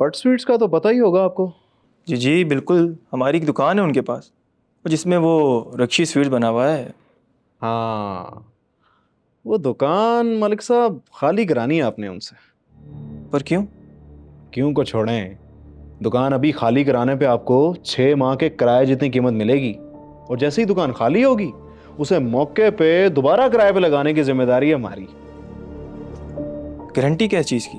But sweets का तो पता ही होगा आपको। जी जी बिल्कुल, हमारी एक दुकान है उनके पास, जिसमें वो रक्षी स्वीट बना हुआ है। हाँ, वो दुकान मलिक साहब खाली करानी है आपने उनसे। पर क्यों? क्यों को छोड़ें, दुकान अभी खाली कराने पे आपको 6 माह के किराए जितनी कीमत मिलेगी, और जैसे ही दुकान खाली होगी उसे मौके पे दोबारा किराए पे लगाने की जिम्मेदारी है हमारी। गारंटी क्या चीज़ की?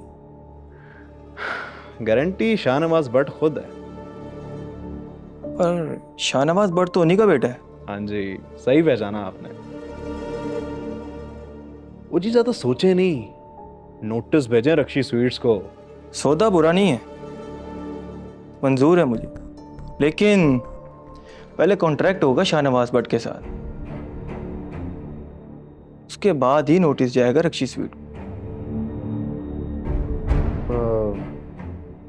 गारंटी शाहनवाज भट्ट खुद है। पर शाहनवाज भट्ट तो उन्हीं का बेटा है। हाँ जी, सही पहचाना आपने। वो जी ज्यादा सोचे नहीं, नोटिस भेजें रक्षी स्वीट्स को। सौदा बुरा नहीं है, मंजूर है मुझे, लेकिन पहले कॉन्ट्रैक्ट होगा शाहनवाज भट्ट के साथ, उसके बाद ही नोटिस जाएगा रक्षी स्वीट को।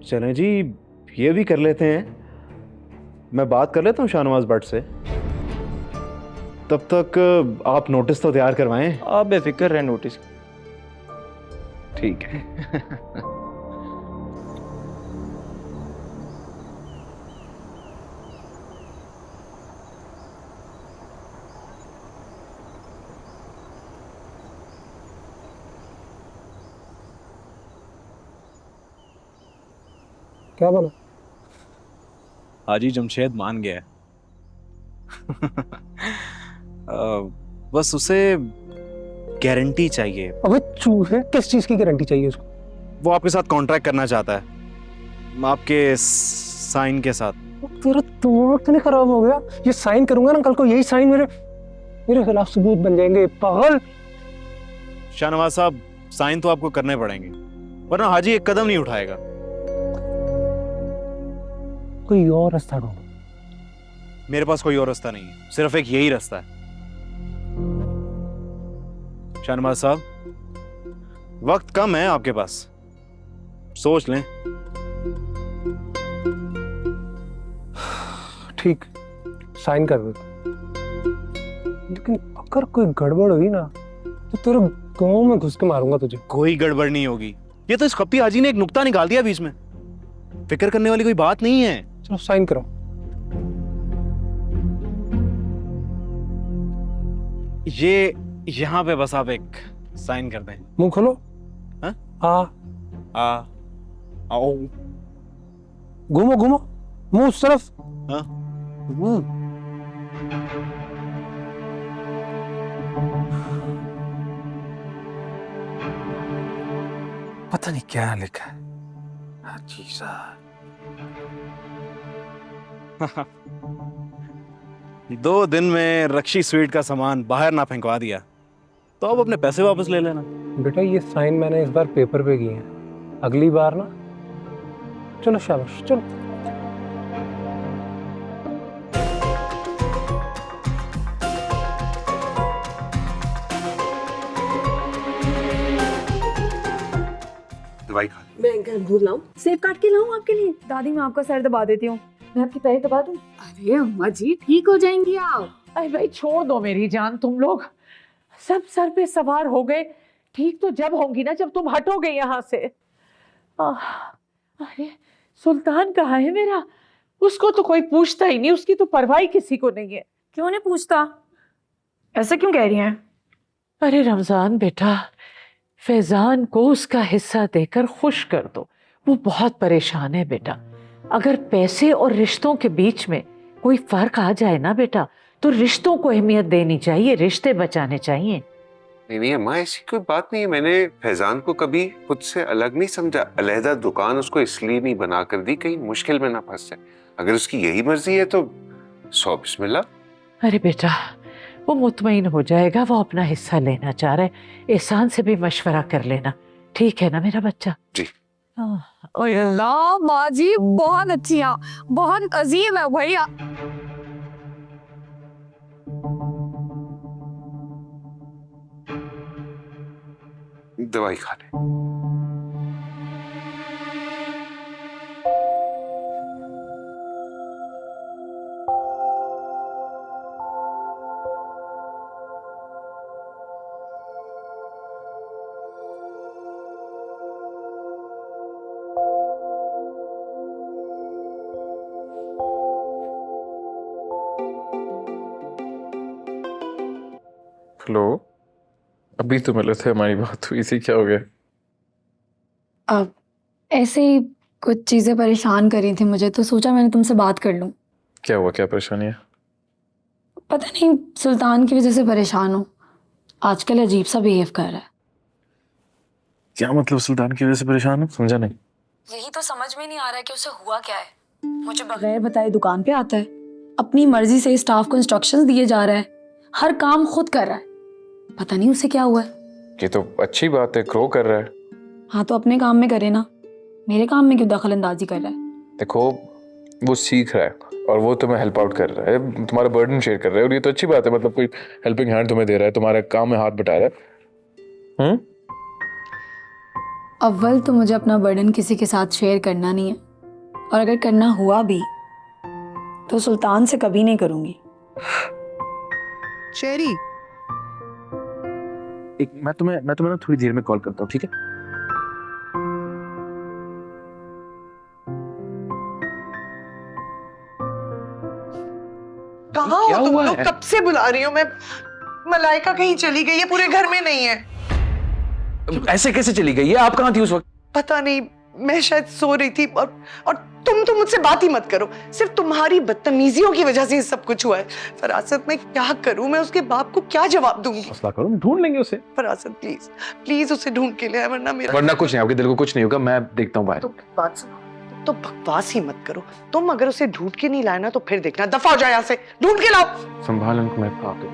चलें जी, ये भी कर लेते हैं। मैं बात कर लेता हूँ शाहनवाज भट्ट से। तब तक आप नोटिस तो तैयार करवाएं। आप बेफिक्र रहे नोटिस। ठीक है। क्या बोला? हाजी जमशेद मान गया है। बस उसे गारंटी चाहिए। अबे चूहे, किस चीज की गारंटी चाहिए उसको? वो आपके साथ कॉन्ट्रैक्ट करना चाहता है, आपके साइन के साथ। तेरा दिमाग तो नहीं खराब हो गया? ये साइन करूंगा ना, कल को यही साइन मेरे मेरे खिलाफ सबूत बन जाएंगे, पागल। शाहनवाज साहब, साइन तो आपको करने पड़ेंगे, वरना हाजी एक कदम नहीं उठाएगा। कोई और रास्ता ढूंढो। मेरे पास कोई और रास्ता नहीं है, सिर्फ एक यही रास्ता है। शाहनवाज साहब, वक्त कम है आपके पास, सोच लें। ठीक, साइन कर दे, लेकिन अगर कोई गड़बड़ हुई ना तो तेरे गांव में घुस के मारूंगा तुझे। कोई गड़बड़ नहीं होगी। ये तो इस खप्पी हाजी ने एक नुक्ता निकाल दिया बीच में, फिक्र करने वाली कोई बात नहीं है। चलो साइन करो। ये यहां पे बस आप एक साइन कर दें। मुंह खोलो। हाँ? आ आ आओ। घूमो घूमो, मुंह उस तरफ। हाँ? पता नहीं क्या लिखा है। अजीजा। 2 दिन में रक्षी स्वीट का सामान बाहर ना फेंकवा दिया तो अब अपने पैसे वापस ले लेना। बेटा ये साइन मैंने इस बार पेपर पे किए हैं, अगली बार ना। चलो शाबाश, चलो। दवाई खा ली। मैं दूध लाऊं? सेब काट के लाऊं आपके लिए? दादी मैं आपका सर दबा देती हूँ। मैं आपकी पैर दबा दूँ? अरे अम्मा जी, ठीक हो जाएंगी आप। अरे भाई छोड़ दो मेरी जान, तुम लोग सब सर पे सवार हो गए। ठीक तो जब होंगी ना, जब तुम हटोगे यहाँ से। अरे सुल्तान कहाँ है मेरा? उसको तो कोई पूछता ही नहीं, उसकी तो परवाह ही किसी को नहीं है। क्यों नहीं पूछता? ऐसा क्यों कह रही हैं? अरे रमजान बेटा, फैजान को उसका हिस्सा देकर खुश कर दो, वो बहुत परेशान है बेटा। अगर पैसे और रिश्तों के बीच में कोई फर्क आ जाए ना बेटा, तो रिश्तों को अहमियत देनी चाहिए, रिश्ते बचाने चाहिए। नहीं नहीं अम्मा, ऐसी कोई बात नहीं है। मैंने फैजान को कभी खुद से अलग नहीं समझा। अलहदा दुकान उसको इसलिए नहीं बना कर दी कहीं मुश्किल में ना फंस जाए। अगर उसकी यही मर्जी है तो 100 बिस्मिल्लाह। अरे बेटा वो मुतमईन हो जाएगा, वो अपना हिस्सा लेना चाह रहा है। एहसान से भी मशवरा कर लेना, ठीक है ना मेरा बच्चा? जी। ओए अल्लाह, माँ जी बहुत अच्छी हैं, बहुत अजीब है भैया। दवाई खा ले। हेलो, अभी तो मिले थे, हमारी बात हुई थी, क्या हो गया? अब ऐसे ही कुछ चीज़ें परेशान कर रही थी मुझे, तो सोचा मैंने तुमसे बात कर लूं। क्या हुआ, क्या परेशानी है? पता नहीं सुल्तान की वजह से परेशान हूँ। आजकल अजीब सा बिहेव कर रहा है। क्या मतलब सुल्तान की वजह से परेशान हो? समझा नहीं। यही तो समझ में नहीं आ रहा है कि उसे हुआ क्या है। मुझे बगैर बताए दुकान पे आता है, अपनी मर्जी से स्टाफ को इंस्ट्रक्शंस दिए जा रहा है, हर काम खुद कर रहा है। पता नहीं उसे क्या हुआ है। ये तो अच्छी बात है, ग्रो कर रहा है। हाँ तो अपने काम में करे ना, मेरे काम में क्यों दखल अंदाजी कर रहा है? देखो, वो सीख रहा है और वो तुम्हें हेल्प आउट कर रहा है, तुम्हारा बर्डन शेयर कर रहा है, और ये तो अच्छी बात है। मतलब कोई हेल्पिंग हैंड तुम्हें दे रहा है, तुम्हारे काम में हाथ बटा रहा है। अव्वल तो मुझे अपना बर्डन किसी के साथ शेयर करना नहीं है, और अगर करना हुआ भी तो सुल्तान से कभी नहीं करूंगी। चेरी, मैं तुम्हें ना थोड़ी देर में कॉल करता हूँ, ठीक है? कहाँ क्या हो तुम हुआ लोग? है? कब से बुला रही हूँ मैं। मलाइका कहीं चली गई है, पूरे घर में नहीं है। ऐसे कैसे चली गई है? आप कहाँ थी उस वक्त? पता नहीं, मैं शायद सो रही थी। और तुम तो मुझसे बात ही मत करो। सिर्फ तुम्हारी बदतमीजियों की वजह से ये सब कुछ हुआ है। फरासत, मैं क्या करूं? मैं उसके बाप को क्या जवाब दूंगी? हौसला करो, ढूंढ लेंगे उसे। फरासत प्लीज प्लीज उसे ढूंढ के ले, वरना मेरा वरना कुछ नहीं, आपके दिल को कुछ नहीं होगा, मैं देखता हूँ बाहर। तो बात सुनो, तो बकवास ही मत करो। तुम अगर उसे ढूंढ के नहीं लाए ना तो फिर देखना, दफा हो जाए यहाँ से। ढूंढ के लाओ। संभाल उनको, मैं खा दूँ।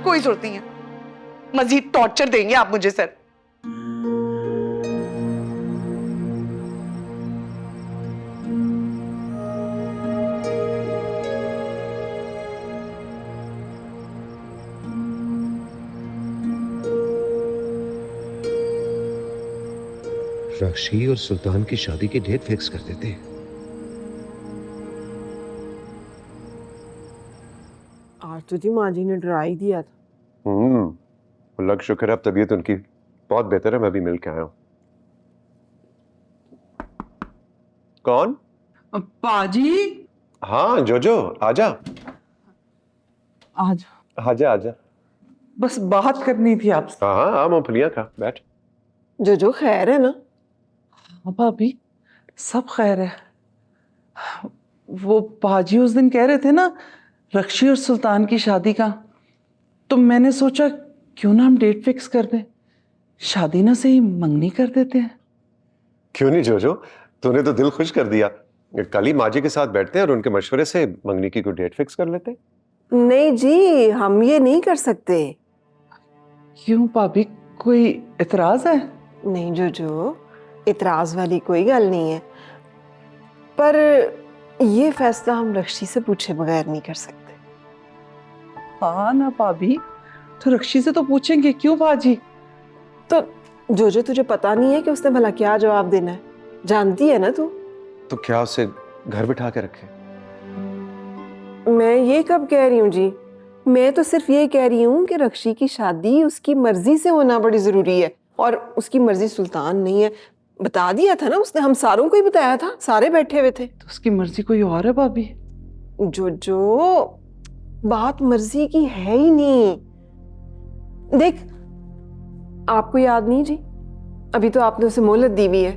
कोई जरूरत नहीं है, मजीद टॉर्चर देंगे आप मुझे सर। रक्षी और सुल्तान की शादी की डेट फिक्स कर देते हैं। आज तो जी माँ जी ने डरा ही दिया था। लग शुक्र है अब तबीयत उनकी बहुत बेहतर है। मैं भी मिल के आया हूँ। कौन? पाजी। हाँ जोजो, आजा आज आजा आजा। बस बात करनी थी आपसे। हाँ हाँ, मूंगफलियाँ खा, बैठ। जो खैर है ना? हाँ भाभी, सब खैर है। वो पाजी उस दिन कह रहे थे ना रक्षी और सुल्तान की शादी का, तो मैंने सोचा क्यों ना हम डेट फिक्स कर दें, शादी ना से ही मंगनी कर देते हैं। क्यों नहीं जोजो, तूने तो दिल खुश कर दिया। कल ही माजी के साथ बैठते हैं और उनके मशवरे से मंगनी की कोई डेट फिक्स कर लेते हैं। नहीं जी, हम ये नहीं कर सकते। क्यों भाभी, कोई इतराज है? नहीं जो इतराज वाली कोई गल नहीं है, पर ये फैसला हम रक्षी से पूछे बगैर नहीं कर सकते। हाँ ना भाभी, तो रक्षी से तो पूछेंगे, क्यों बाजी? तो जो तुझे पता नहीं है कि उसने भला क्या जवाब देना है? जानती है ना तू। तो क्या उसे घर बिठा के रखे? मैं ये कब कह रही हूँ जी, मैं तो सिर्फ ये कह रही हूँ कि रक्षी की शादी उसकी मर्जी से होना बड़ी जरूरी है, और उसकी मर्जी सुल्तान नहीं है। बता दिया था ना उसने, हम सारों को ही बताया था, सारे बैठे हुए थे। तो उसकी मर्जी कोई और है भाभी? जो बात मर्जी की है ही नहीं। देख, आपको याद नहीं जी, अभी तो आपने उसे मोहलत दी हुई है।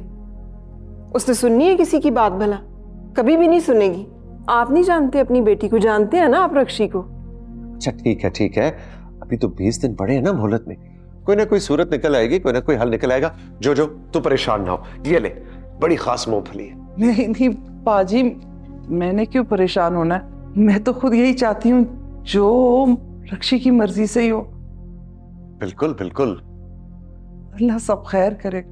उसने सुननी है किसी की बात? भला कभी भी नहीं सुनेगी। आप नहीं जानते अपनी बेटी को, जानते हैं ना आप रक्षी को। अच्छा ठीक है, अभी तो 20 दिन पड़े हैं ना मोहलत में। कोई ना कोई सूरत निकल आएगी, कोई ना कोई हल निकल आएगा। जो तू परेशान ना हो, ये ले, बड़ी खास मूंगफली है। नहीं पाजी, मैंने क्यों परेशान होना है? मैं तो खुद यही चाहती हूँ जो रक्षी की मर्जी से ही हो। बिल्कुल बिल्कुल, अल्लाह सब खैर करे।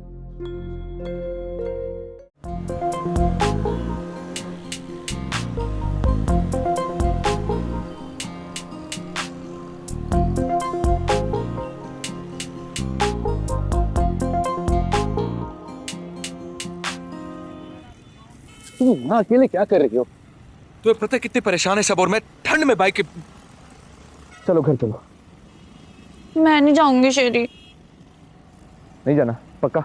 तुम अकेले क्या कर रही हो? तुम्हें पता है कितने परेशान है सब, और मैं ठंड में बाइक। चलो घर चलो। मैं नहीं जाऊंगी शेरी, नहीं जाना पक्का?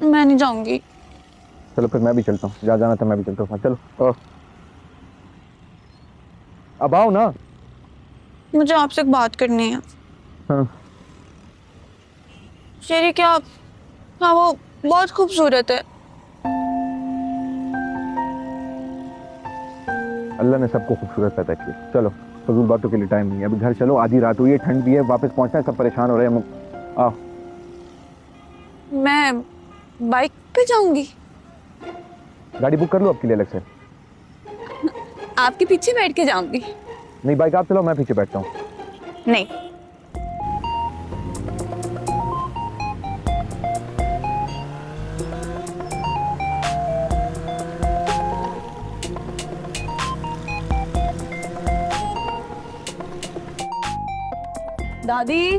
मैं नहीं जाऊंगी। चलो फिर मैं भी चलता हूँ, जहाँ जाना था मैं भी चलता हूँ। चलो। अब आओ ना। मुझे आपसे एक बात करनी है। हाँ। शेरी क्या हाँ वो बहुत खूबसूरत है। अल्लाह ने सबको खूबसूरत पैदा किया। चलो फजूल बातों के लिए टाइम नहीं है, अभी घर चलो, आधी रात हुई है, ठंड भी है, वापस पहुंचना है, सब परेशान हो रहे हैं। आओ। मैं बाइक पे जाऊंगी। गाड़ी बुक कर लो आपके लिए अलग से। आपके पीछे बैठ के जाऊंगी। नहीं, बाइक आप चलाओ, मैं पीछे बैठता हूँ। नहीं। दादी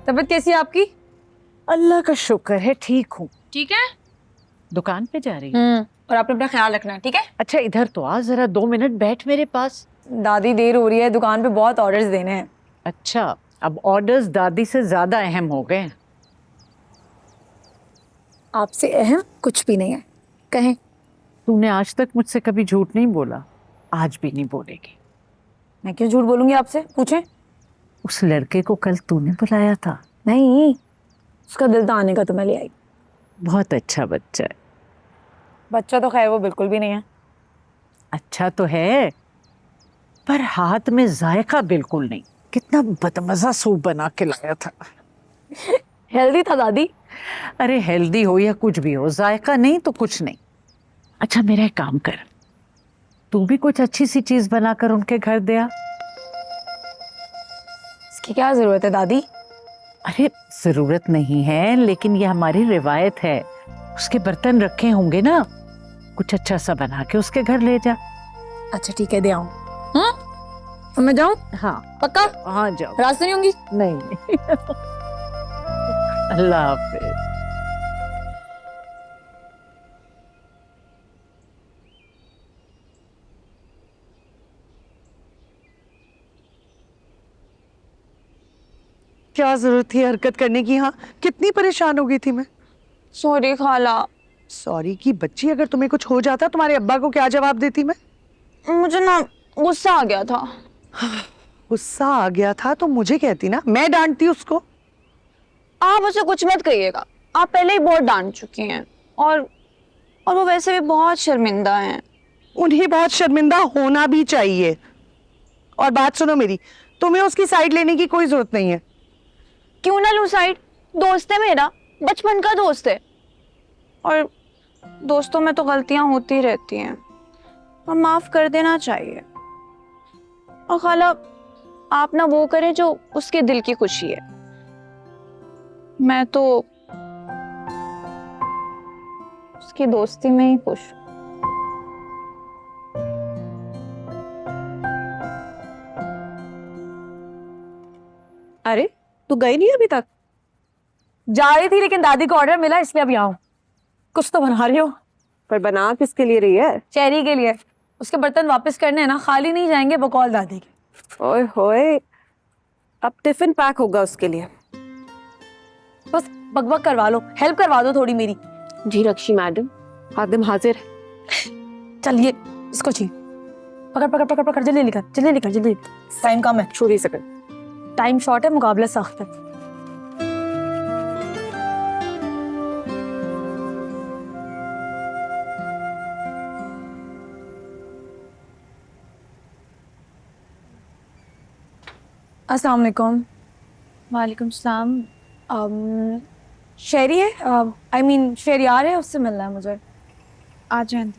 तबीयत कैसी है आपकी? अल्लाह का शुक्र है ठीक हूँ। ठीक है। दुकान पे जा रही हूँ। और आपने अपना ख्याल रखना है, ठीक है? अच्छा इधर तो आ, जरा 2 मिनट बैठ मेरे पास। दादी देर हो रही है, दुकान पे बहुत ऑर्डर्स देने हैं। अच्छा अब ऑर्डर्स दादी से ज्यादा अहम हो गए। आपसे अहम कुछ भी नहीं है, कहें। तूने आज तक मुझसे कभी झूठ नहीं बोला, आज भी नहीं बोलेगी। मैं क्यों झूठ बोलूंगी आपसे, पूछें। उस लड़के को कल तूने बुलाया था? नहीं, उसका दिल था आने का तो मैं ले आई। बहुत अच्छा बच्चा है। बच्चा तो खैर वो बिल्कुल भी नहीं है। अच्छा तो है पर हाथ में जायका बिल्कुल नहीं। कितना बदमजा सूप बना के लाया था। हेल्दी था दादी। अरे हेल्दी हो या कुछ भी हो, जायका नहीं तो कुछ नहीं। अच्छा मेरा एक काम कर, तू भी कुछ अच्छी सी चीज बनाकर उनके घर दे आ। इसकी क्या जरूरत है दादी? अरे जरूरत नहीं है लेकिन ये हमारी रिवायत है। उसके बर्तन रखे होंगे ना, कुछ अच्छा सा बना के उसके घर ले जा। अच्छा ठीक है, दे आऊं। तो मैं जाऊं? हाँ पक्का? हाँ जाओ। रास्ते नहीं होंगी? नहीं। अल्लाह हाफिज। क्या जरूरत थी हरकत करने की? हाँ, कितनी परेशान हो गई थी मैं। सॉरी खाला। सॉरी की बच्ची, अगर तुम्हें कुछ हो जाता तुम्हारे अब्बा को क्या जवाब देती मैं? मुझे ना गुस्सा आ गया था। गुस्सा आ गया था तो मुझे कहती ना, मैं डांटती उसको। आप उसे कुछ मत कहिएगा, आप पहले ही बहुत डांट चुकी हैं और वो वैसे भी बहुत शर्मिंदा हैं। उन्हें बहुत शर्मिंदा होना भी चाहिए। और बात सुनो मेरी, तुम्हें उसकी साइड लेने की कोई जरूरत नहीं है। क्यों ना लूं साइड? दोस्त है मेरा, बचपन का दोस्त है। और दोस्तों में तो गलतियां होती रहती हैं और माफ कर देना चाहिए। और खाला आप ना वो करें जो उसके दिल की खुशी है। मैं तो उसकी दोस्ती में ही खुश हूं। अरे तू गई नहीं अभी तक? जा रही थी लेकिन दादी को ऑर्डर मिला इसलिए अभी आऊं। कुछ तो बना रही हो। पर बना किसके लिए रही है? चेरी के लिए। उसके बर्तन वापस करने हैं ना, खाली नहीं जाएंगे बकौल दादी के। ओए होए, अब टिफिन पैक होगा उसके लिए। बस बकबक करवा लो, हेल्प करवा दो थोड़ी मेरी। जी रक्षी मैडम, खादिम हाजिर है। चलिए इसको छी, पकड़ पकड़ पकड़ पकड़, जल्दी निकल जल्दी निकल जल्दी। टाइम कम है, छोड़ ही सके। टाइम शॉर्ट है, मुकाबला सख्त है। अस्सलाम वालेकुम। वालेकुम सलाम। शेरी है, आई मीन शेरियार है, उससे मिलना है मुझे। आ जाए।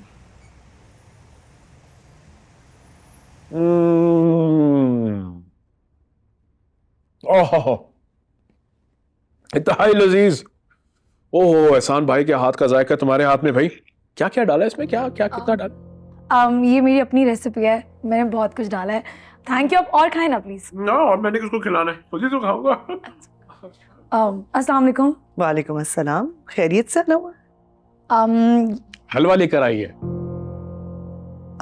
ओह इतना लजीज। ओहो, एहसान भाई के हाथ का जायका तुम्हारे हाथ में भाई। क्या क्या डाला इसमें? क्या क्या कितना डाला? ये मेरी अपनी रेसिपी है, मैंने बहुत कुछ डाला है। Thank you. आप और खाएं ना प्लीज। ना, और मैंने किसको खिलाना है? खुद ही तो खाऊंगा। अस्सलाम वालेकुम। वालेकुम अस्सलाम। खैरियत से ना? हलवा लेकर आई है।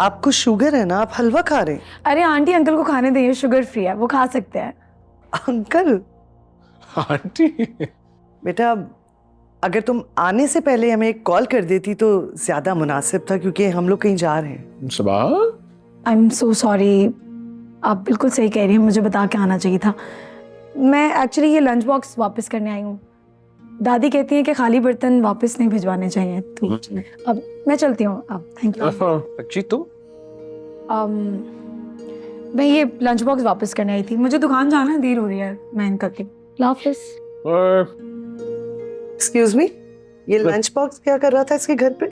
आपको शुगर है ना, आप हलवा खा रहे हैं? अरे आंटी अंकल को खाने दें, शुगर फ्री है, वो खा सकते हैं। अंकल? आंटी? बेटा अगर तुम आने से पहले हमें एक कॉल कर देती तो ज्यादा मुनासिब था, क्योंकि हम लोग कहीं जा रहे हैं। Saba? I am so sorry. आप बिल्कुल सही कह रही हैं, मुझे बता के आना चाहिए था। मैं एक्चुअली ये लंच बॉक्स वापस करने आई हूँ। दादी कहती हैं कि खाली बर्तन वापस नहीं भिजवाने चाहिए, तो अब मैं चलती हूँ। अब थैंक यू। अच्छी तो मैं ये लंच बॉक्स वापस करने आई थी, मुझे दुकान जाना है, देर हो रही है। मैं इन करती हूँ। हाफिज। एक्सक्यूज मी, ये लंच बॉक्स क्या कर रहा था इसके घर पे?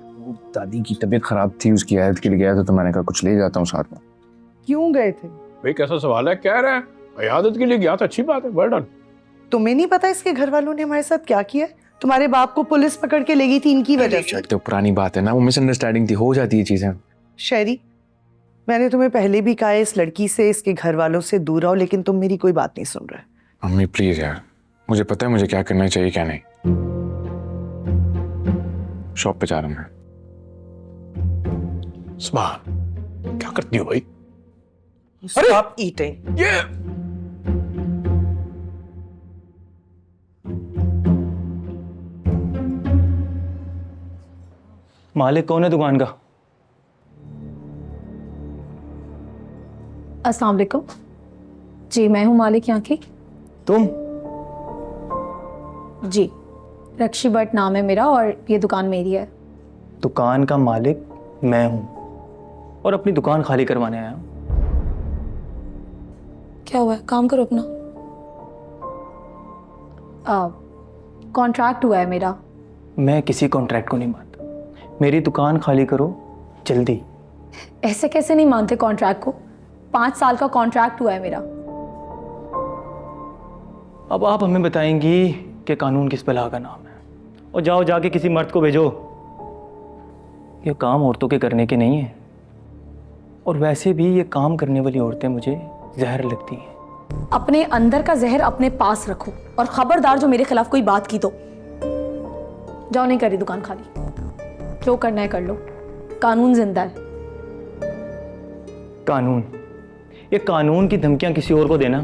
दादी की तबीयत खराब थी, उसकी आयत के लिए गया था, तो मैंने कहा कुछ ले जाता हूँ साथ में। क्यों गए थे? भाई कैसा सवाल है, कह रहा है इयादत के लिए गया था, अच्छी बात है, वेल डन। तुम्हें नहीं पता इसके घर वालों ने हमारे साथ क्या किया है? तुम्हारे बाप को पुलिस पकड़ के ले गई थी इनकी वजह से। तो पुरानी बात है ना, वो मिसअंडरस्टैंडिंग थी, हो जाती है चीजें। शहरी, मैंने तुम्हें पहले भी कहा है इस लड़की से, इसके घर वालों से दूर रहो, लेकिन तुम मेरी कोई बात नहीं सुन रहे। मम्मी प्लीज यार, मुझे पता है मुझे क्या करना चाहिए क्या नहीं। शॉप पे जा रहा हूँ मैं। सुभान, क्या करती हो भाई? Stop eating. ये मालिक कौन है दुकान का? अस्सलाम वालेकुम। जी मैं हूँ मालिक यहाँ की। तुम? जी, रक्षी भट्ट नाम है मेरा और ये दुकान मेरी है। दुकान का मालिक मैं हूँ और अपनी दुकान खाली करवाने आया हूँ। क्या हुआ है? काम करो अपना। कॉन्ट्रैक्ट हुआ है मेरा। मैं किसी कॉन्ट्रैक्ट को नहीं मानता, मेरी दुकान खाली करो जल्दी। ऐसे कैसे नहीं मानते कॉन्ट्रैक्ट को? 5 साल का कॉन्ट्रैक्ट हुआ है मेरा। अब आप हमें बताएंगी कि कानून किस बला का नाम है, और जाओ जाके किसी मर्द को भेजो। ये काम औरतों के करने के नहीं है, और वैसे भी ये काम करने वाली औरतें मुझे जहर लगती हैं। अपने अंदर का जहर अपने पास रखो, और खबरदार जो मेरे खिलाफ कोई बात की तो जाओ। नहीं करी दुकान खाली, जो करना है कर लो, कानून जिंदा है। कानून? ये कानून की धमकियां किसी और को देना।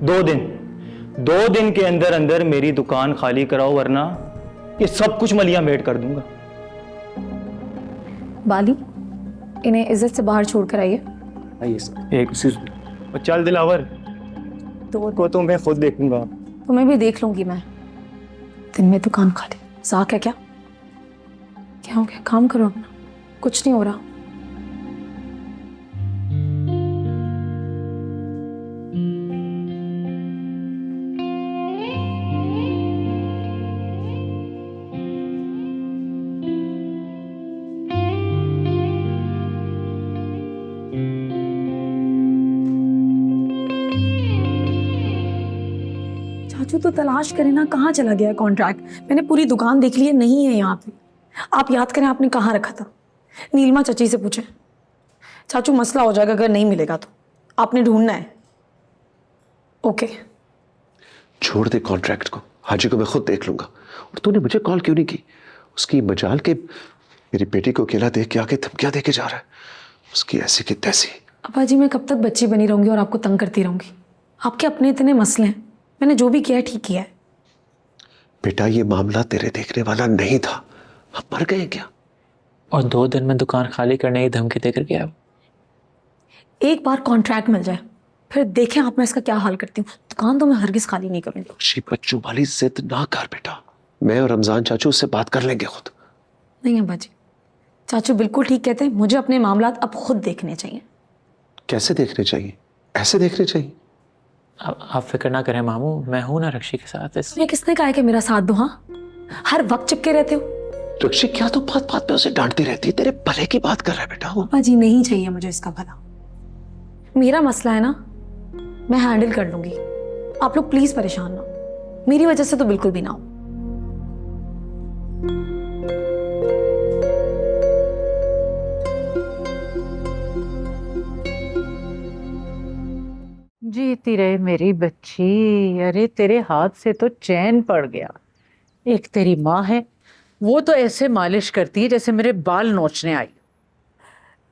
2 दिन के अंदर अंदर मेरी दुकान खाली कराओ, वरना ये सब कुछ मलिया मेट कर दूंगा। बाली, इन्हें इज्जत से बाहर छोड़ कर आइए। एक और चल दिलावर, को तो मैं खुद देखूंगा। तुम्हें भी देख लूंगी मैं। दिन में दुकान खाली, साख है क्या? क्या हो गया? काम करो अपना, कुछ नहीं हो रहा। चाचू तो तलाश करें ना, कहाँ चला गया कॉन्ट्रैक्ट? मैंने पूरी दुकान देख ली है, नहीं है यहाँ पे। आप याद करें आपने कहाँ रखा था? नीलमा चाची से पूछे। चाचू मसला हो जाएगा अगर नहीं मिलेगा तो, आपने ढूंढना है। ओके, छोड़ दे कॉन्ट्रैक्ट को, हाजी को मैं खुद देख लूंगा। और तूने मुझे कॉल क्यों नहीं की? उसकी मजाल के मेरी बेटी को अकेला देख के आके धमकियां दे के जा रहा है, उसकी ऐसी की तैसी। अब्बा जी मैं कब तक बच्ची बनी रहूंगी और आपको तंग करती रहूंगी? आपके अपने इतने मसले हैं, मैंने जो भी किया है ठीक किया है। बेटा ये मामला तेरे देखने वाला नहीं था, हम मर गए क्या? और 2 दिन में दुकान खाली करने की धमकी देकर गया। एक बार कॉन्ट्रैक्ट मिल जाए फिर देखें आप मैं इसका क्या हाल करती हूँ। दुकान तो मैं हरगिज खाली नहीं करूंगी। शी बच्चों वाली जिद ना कर बेटा, मैं और रमजान चाचू उससे बात कर लेंगे खुद। नहीं अब्बा जी, चाचू बिल्कुल ठीक कहते हैं, मुझे अपने मामलात अब खुद देखने चाहिए। कैसे देखने चाहिए? ऐसे देखने चाहिए? आप फिक्र ना करें मामू, मैं हूं ना रक्षी के साथ। ये किसने कहा है कि मेरा साथ दो? हाँ, हर वक्त चिपके रहते हो। रक्षी क्या तो बात बात पे उसे डांटती रहती है, तेरे भले की बात कर रहा है बेटा वो। अब्बा जी नहीं चाहिए मुझे इसका भला, मेरा मसला है ना, मैं हैंडल कर लूंगी। आप लोग प्लीज परेशान ना हो, मेरी वजह से तो बिल्कुल भी ना हो। जीती रहे मेरी बच्ची। अरे तेरे हाथ से तो चैन पड़ गया। एक तेरी माँ है, वो तो ऐसे मालिश करती है जैसे मेरे बाल नोचने आई।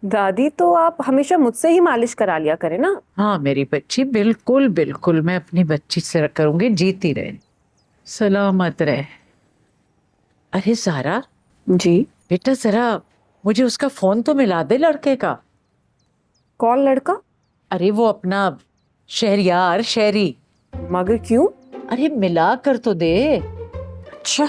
दादी तो आप हमेशा मुझसे ही मालिश करा लिया करें ना। हाँ मेरी बच्ची, बिल्कुल बिल्कुल, मैं अपनी बच्ची से करूंगी। जीती रहे, सलामत रहे। अरे सारा जी बेटा, जरा मुझे उसका फोन तो मिला दे लड़के का। कौन लड़का? अरे वो अपना शहरियार शहरी। मगर क्यों? अरे मिला कर तो दे। अच्छा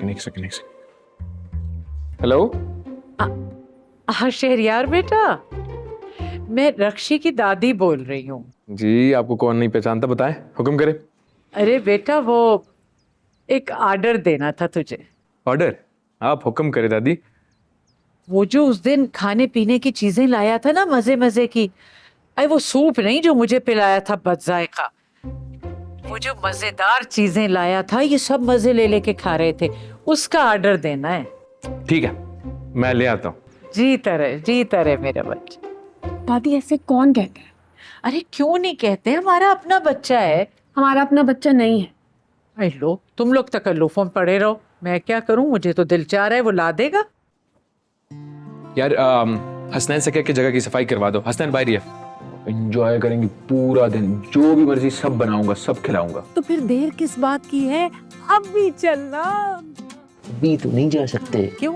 एक सेकंड। हेलो। हाँ शहरियार बेटा, मैं रक्षी की दादी बोल रही हूँ। जी आपको कौन नहीं पहचानता, बताएं, हुक्म करें। अरे बेटा वो एक ऑर्डर देना था तुझे। ऑर्डर? आप हुक्म करें दादी। वो जो उस दिन खाने पीने की चीजें लाया था ना, मजे मजे की, अरे वो सूप नहीं जो मुझे पिलाया था बदजायका, वो जो मजेदार चीजें लाया था, ये सब मजे ले लेके खा रहे थे, उसका ऑर्डर देना है। ठीक है, मैं ले आता हूँ। जी तरह मेरा बच्चा। दादी ऐसे कौन कहता है? अरे क्यों नहीं कहते, हमारा अपना बच्चा है। हमारा अपना बच्चा नहीं है। अरे लो, तुम लोग तकल्लुफों में पड़े रहो, मैं क्या करूं, मुझे तो दिल चाह रहा है वो ला देगा। यार हसनैन से कह के जगह की सफाई करवा दो। हसनैन बाहर ही है, एंजॉय करेंगे पूरा दिन, जो भी मर्जी सब बनाऊंगा, सब खिलाऊंगा। तो फिर देर किस बात की है, अब भी चलना। अभी तो नहीं जा सकते। क्यों?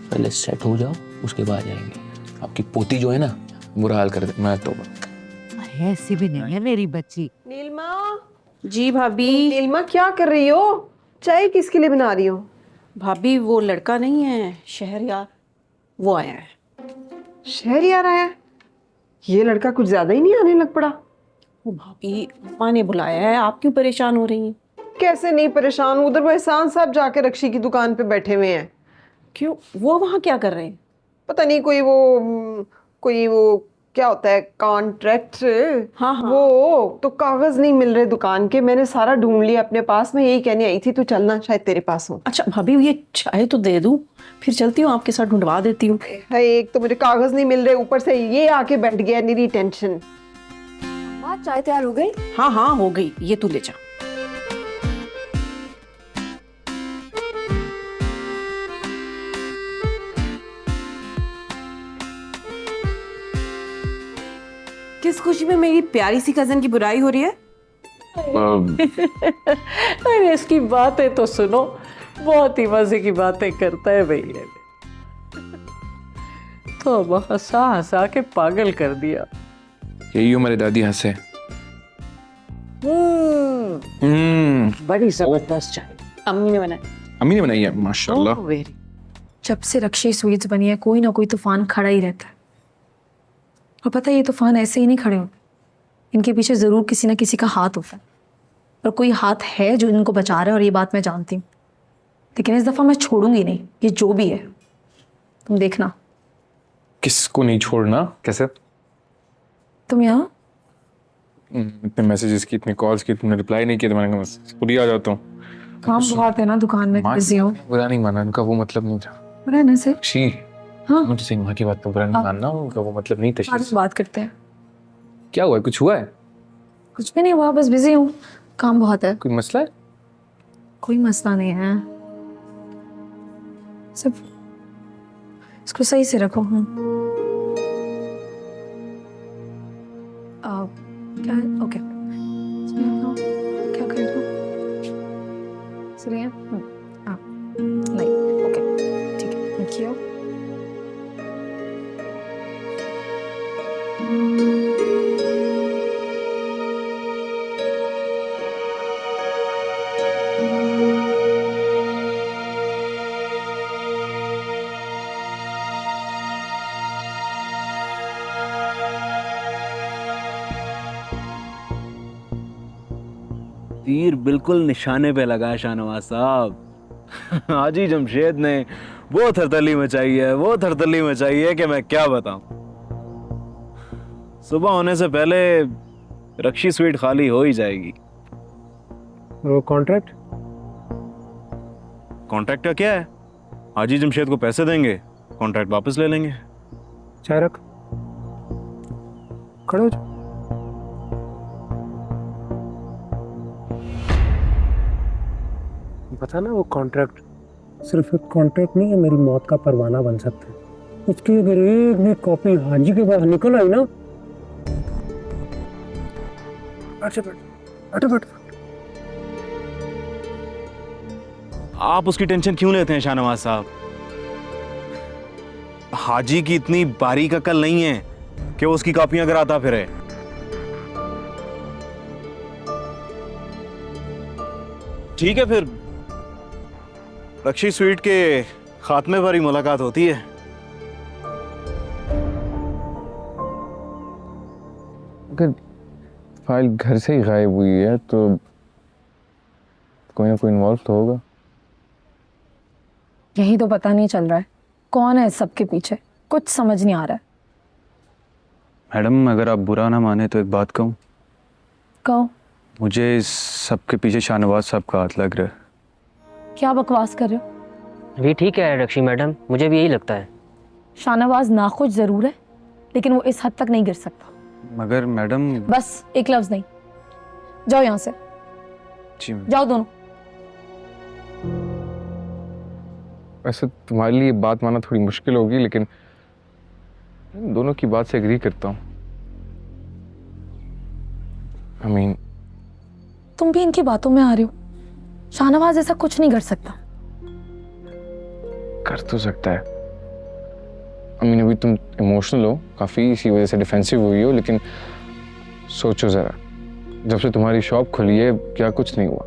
पहले सेट हो जाओ, उसके बाद जाएंगे। आपकी पोती जो है ना, बुरा हाल कर दे। मैं तो अरे ऐसी भी नहीं है मेरी बच्ची। नीलमा। जी भाभी। नीलमा क्या कर रही हो? चाय किसके लिए बना रही हो? भाभी वो लड़का नहीं है शहरयार, वो आया है। शहरयार आया है? ये लड़का कुछ ज्यादा ही नहीं आने लग पड़ा? वो भाभी अम्मा ने बुलाया है, आप क्यों परेशान हो रही हैं? कैसे नहीं परेशान? उधर वो एहसान साहब जाके रक्षी की दुकान पे बैठे हुए हैं। क्यों, वो वहाँ क्या कर रहे हैं? पता नहीं, कोई वो क्या होता है, कॉन्ट्रैक्ट। हाँ हाँ। वो तो कागज नहीं मिल रहे दुकान के, मैंने सारा ढूंढ लिया अपने पास में, यही कहने आई थी तू चलना, शायद तेरे पास हो। अच्छा भाभी ये चाय तो दे दूं, फिर चलती हूँ आपके साथ ढूंढवा देती हूँ। है, एक तो मेरे कागज नहीं मिल रहे, ऊपर से ये आके बैठ गया, निरी टेंशन। चाय तैयार हो गई? हाँ हाँ हो गई, ये तू ले जा। किस खुशी में मेरी प्यारी सी कजन की बुराई हो रही है? अरे इसकी बातें तो सुनो, बहुत ही मजे की बातें करता है भैया। तो हंसा हंसा के पागल कर दिया। यही हमारी दादी हंसे। बड़ी जबरदस्त चाय अम्मी ने बनाई। अम्मी ने बनाई है, माशाल्लाह। वेरी। जब से रक्षी स्वीट्स बनी है, कोई ना कोई तूफान खड़ा ही रहता है। और पता है ये तूफान ऐसे ही नहीं खड़े होते, इनके पीछे जरूर किसी ना किसी का हाथ होता है, और कोई हाथ है जो इनको बचा रहा है, और ये बात मैं जानती हूँ। लेकिन इस दफा मैं छोड़ूंगी नहीं, ये जो भी है तुम देखना। किसको नहीं छोड़ना? कैसे? तुम यहाँ इतने मैसेजेस की, इतने कॉल्स की, तुमने रिप्लाई नहीं किया तो मैंने कहा खुद ही आ जाता हूँ। काम बहुत है ना दुकान में, बिजी हो। बुरा नहीं माना, उनका वो मतलब नहीं था। रहने से शी, हाँ मुझे सही माँ की बात तो बुरा नहीं मानना, उनका वो मतलब नहीं था। बाद में बात करते हैं। क्या हुआ है? कुछ हुआ है? कुछ भी नहीं हुआ, बस बिजी हूँ, काम बहुत है। कोई मसला है? कोई मसला नहीं है, सब इसको सही से रखो। हाँ क्या? ओके, क्या कर रहे हो? सुनिए, नहीं, ओके, ठीक है, थैंक यू। तीर बिल्कुल निशाने पे लगा है शाहनवाज साहब। हाजी जमशेद ने वो थरथली मचाई है कि मैं क्या बताऊं। सुबह होने से पहले रक्षी स्वीट खाली हो ही जाएगी। वो कॉन्ट्रैक्ट कॉन्ट्रैक्ट का क्या है? हाजी जमशेद को पैसे देंगे, कॉन्ट्रैक्ट वापस ले लेंगे। चाय रख, खड़े हो जाओ। पता ना वो कॉन्ट्रैक्ट सिर्फ एक कॉन्ट्रैक्ट नहीं है, मेरी मौत का परवाना बन सकता है। उसकी अगर एक भी कॉपी हाजी के पास निकल आई ना, बैठ। आप उसकी टेंशन क्यों लेते हैं शाहनवाज साहब? हाजी की इतनी बारीक अकल नहीं है कि वो उसकी कॉपियां कराता फिरे। ठीक है फिर रक्षी स्वीट के खात्मे पर ही मुलाकात होती है। अगर फाइल घर से ही गायब हुई है तो कोई ना कोई इन्वॉल्व तो होगा। यही तो पता नहीं चल रहा है कौन है इस सब के पीछे, कुछ समझ नहीं आ रहा है। मैडम अगर आप बुरा ना माने तो एक बात कहूँ। कहो। मुझे इस सब के पीछे शाहनवाज साहब का हाथ लग रहा है। क्या बकवास कर रहे हो? भी ठीक है रक्षी मैडम, मुझे भी यही लगता है। शाहनवाज नाखुश जरूर है लेकिन वो इस हद तक नहीं गिर सकता। मगर मैडम। बस एक लफ्ज नहीं, जाओ यहाँ से। जी जाओ दोनों। वैसे तुम्हारे लिए बात मानना थोड़ी मुश्किल होगी लेकिन दोनों की बात से एग्री करता हूँ। I mean, तुम भी इनकी बातों में आ रहे हो। शाहनवाज ऐसा कुछ नहीं कर सकता। कर तो सकता है। I mean, अभी तुम इमोशनल हो काफी, इसी वजह से डिफेंसिव हुई हो, लेकिन सोचो जरा, जब से तुम्हारी शॉप खुली है क्या कुछ नहीं हुआ?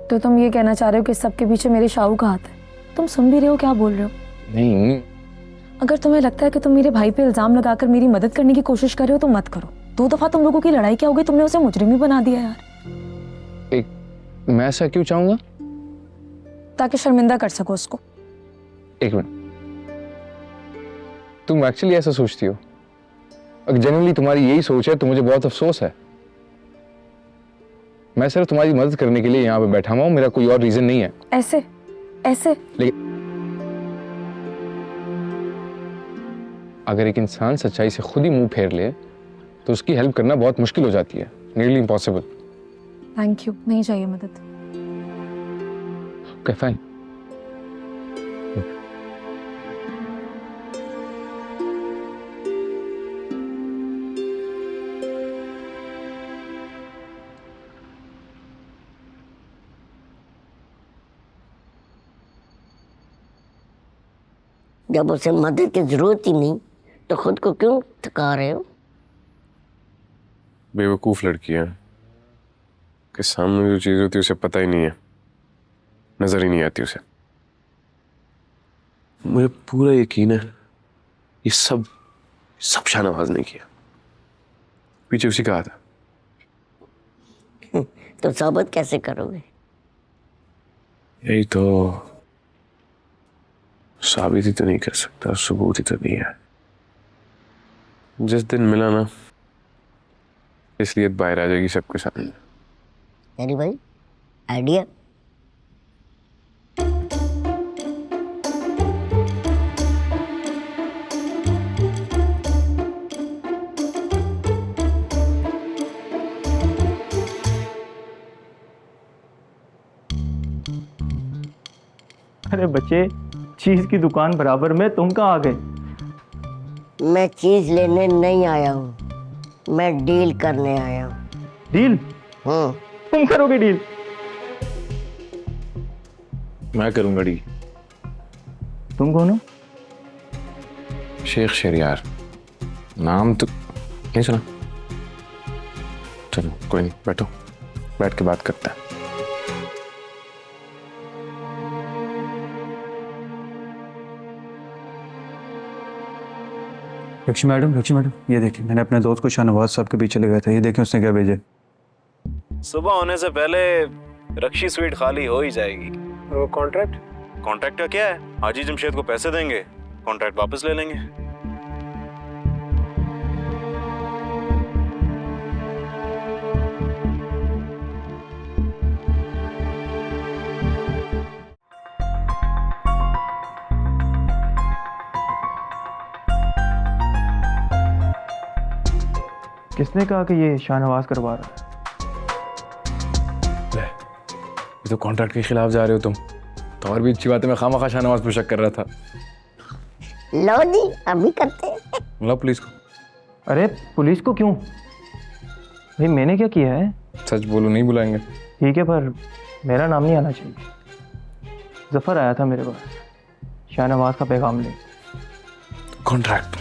तो तुम ये कहना चाह रहे हो कि इस सब के पीछे मेरे शाहू का हाथ है? तुम सुन भी रहे हो क्या बोल रहे हो? नहीं। अगर तुम्हें लगता है कि तुम मेरे भाई पे इल्जाम लगाकर मेरी मदद करने की कोशिश कर रहे हो तो मत करो। 2 दफा तुम लोगों की लड़ाई क्या हो गई, तुमने उसे मुजरिम ही बना दिया यार। मैं ऐसा क्यों चाहूंगा? ताकि शर्मिंदा कर सको उसको। एक मिनट, तुम एक्चुअली ऐसा सोचती हो? अगर जनरली तुम्हारी यही सोच है तो मुझे बहुत अफसोस है। मैं सिर्फ तुम्हारी मदद करने के लिए यहाँ पे बैठा हुआ हूँ, मेरा कोई और रीजन नहीं है। ऐसे लेकिन अगर एक इंसान सच्चाई से खुद ही मुंह फेर ले तो उसकी हेल्प करना बहुत मुश्किल हो जाती है, नियरली इम्पॉसिबल। थैंक यू, नहीं चाहिए मदद। Okay fine. जब उसे मदद की जरूरत ही नहीं तो खुद को क्यों थका रहे हो? बेवकूफ लड़की है कि सामने जो चीज होती है उसे पता ही नहीं है, नजर ही नहीं आती उसे। मुझे पूरा यकीन है ये सब शाहनवाज ने किया, पीछे उसी का हाथ है। तो साबित कैसे करोगे? यही तो, साबित ही तो नहीं कर सकता, सबूत ही तो नहीं है। जिस दिन मिला ना, इसलिए बाहर आ जाएगी सबके सामने। अरे भाई आइडिया। अरे बच्चे, चीज की दुकान बराबर में तुम कहाँ आ गए? मैं चीज लेने नहीं आया हूँ, मैं डील करने आया हूँ। डील? हाँ। तुम करोगे डील? मैं करूंगा डील। तुम कौन हो? शेख शरियार, नाम तो नहीं सुना। चलो कोई नहीं, बैठो, बैठ के बात करते हैं। रक्षी मैडम, ये देखिए, मैंने अपने दोस्त को शाहनवाज साहब के पीछे लगाया था। ये देखें उसने क्या भेजा। सुबह होने से पहले रक्षी स्वीट खाली हो ही जाएगी। वो कॉन्ट्रैक्ट का क्या है? हाजी जमशेद को पैसे देंगे, कॉन्ट्रैक्ट वापस ले लेंगे। किसने कहा कि ये शाहनवाज करवा रहा है? ये तो कॉन्ट्रैक्ट के खिलाफ जा रहे हो तुम। तो और भी अच्छी बात है, मैं खामखा शाहनवाज पे शक कर रहा था। लो जी, अभी करते हैं। लो पुलिस को। अरे पुलिस को क्यों? भाई मैंने क्या किया है? सच बोलो, नहीं बुलाएंगे। ठीक है, पर मेरा नाम नहीं आना चाहिए। जफर आया था मेरे पास शाहनवाज का पैगाम ले। कॉन्ट्रैक्ट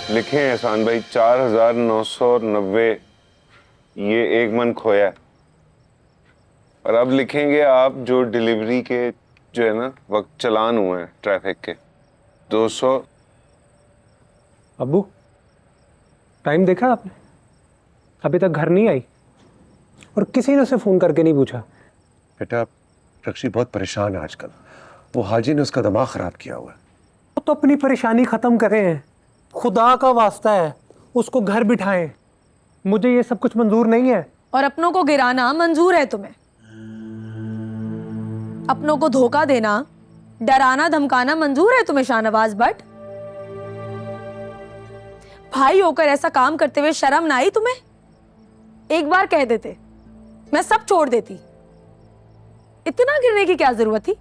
लिखे हैं एहसान भाई 4,990 ये एक मन खोया है। और अब लिखेंगे आप जो डिलीवरी के जो है ना वक्त चलान हुए हैं ट्रैफिक के 200। अब्बू टाइम देखा आपने? अभी तक घर नहीं आई और किसी ने उसे फोन करके नहीं पूछा। बेटा रक्षी बहुत परेशान है आजकल, वो हाजी ने उसका दिमाग खराब किया हुआ है। तो अपनी परेशानी खत्म करें, खुदा का वास्ता है उसको घर बिठाएं। मुझे ये सब कुछ मंजूर नहीं है। और अपनों को गिराना मंजूर है तुम्हें? अपनों को धोखा देना, डराना धमकाना मंजूर है तुम्हें शाहनवाज भट्ट? भाई होकर ऐसा काम करते हुए शर्म ना आई तुम्हें? एक बार कह देते मैं सब छोड़ देती। इतना गिरने की क्या जरूरत थी?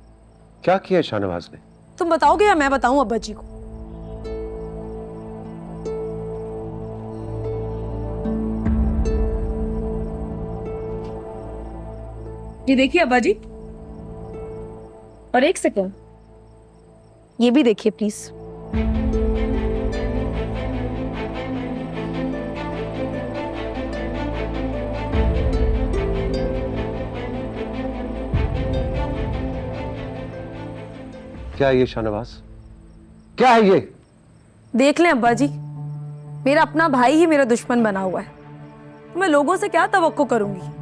क्या किया शाहनवाज ने? तुम बताओगे या मैं बताऊं अब्बा जी को? ये देखिए अब्बा जी, और एक सेकंड ये भी देखिए प्लीज। क्या है ये शाहनवाज? क्या है ये? देख लें अब्बा जी, मेरा अपना भाई ही मेरा दुश्मन बना हुआ है, तो मैं लोगों से क्या तवक्को करूंगी?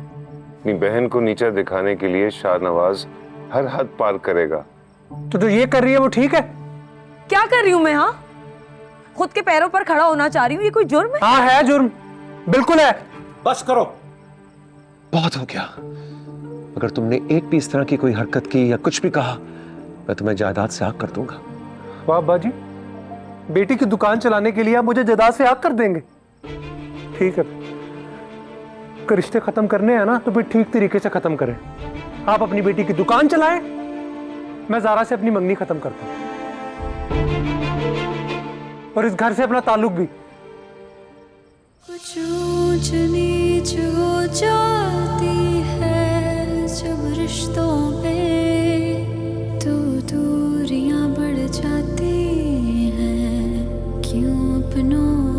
अपनी बहन को नीचा दिखाने के लिए शाहनवाज हर हद पार करेगा। तो जो ये कर रही है वो ठीक है? क्या कर रही हूं मैं? हाँ, खुद के पैरों पर खड़ा होना चाह रही हूँ। ये कोई जुर्म है? हाँ है जुर्म, बिल्कुल है। बस करो, बहुत हो गया। अगर तुमने एक भी इस तरह की कोई हरकत की या कुछ भी कहा मैं तुम्हें जायदाद से आग कर दूंगा। वाह अब्बा जी, बेटी की दुकान चलाने के लिए आप मुझे जायदाद से आग कर देंगे? ठीक है, अगर रिश्ते खत्म करने हैं ना तो फिर ठीक तरीके से खत्म करें। आप अपनी बेटी की दुकान चलाएं, मैं ज़ारा से अपनी मंगनी खत्म करता हूं और इस घर से अपना ताल्लुक भी। कुछ ऊंच नीच हो जाती है जब रिश्तों पे, तो दूरियां बढ़ जाती हैं क्यों अपनों